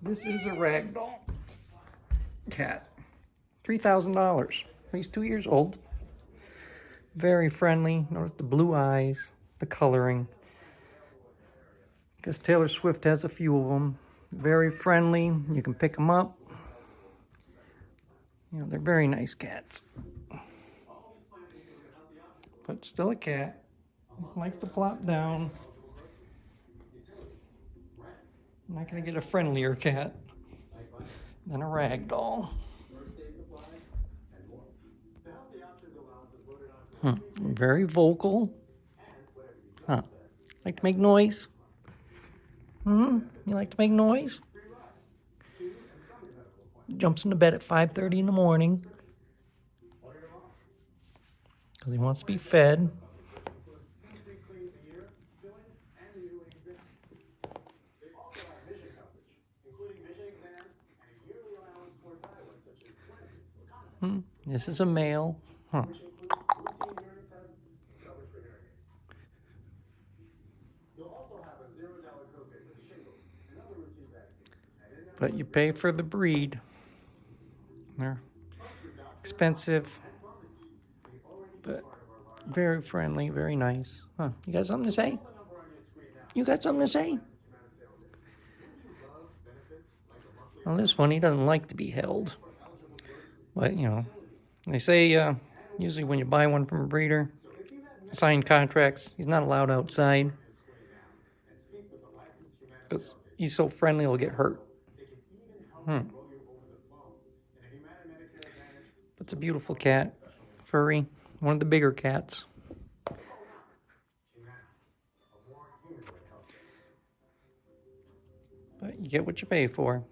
This is a ragdoll cat. $3,000. He's 2 years old. Very friendly. Notice the blue eyes, the coloring. Guess Taylor Swift has a few of them. Very friendly. You can pick them up. You know, they're very nice cats. But still a cat. Likes to plop down. I'm not going to get a friendlier cat than a rag doll. Very vocal. Huh. Like to make noise? You like to make noise? Jumps into bed at 5:30 in the morning because he wants to be fed. This is a male. Huh. But you pay for the breed. They're expensive, but very friendly, very nice. Huh. You got something to say? You got something to say? Well, this one, he doesn't like to be held. But, you know, they say usually when you buy one from a breeder, sign contracts, he's not allowed outside. Because he's so friendly, he'll get hurt. But it's a beautiful cat, furry, one of the bigger cats. But you get what you pay for.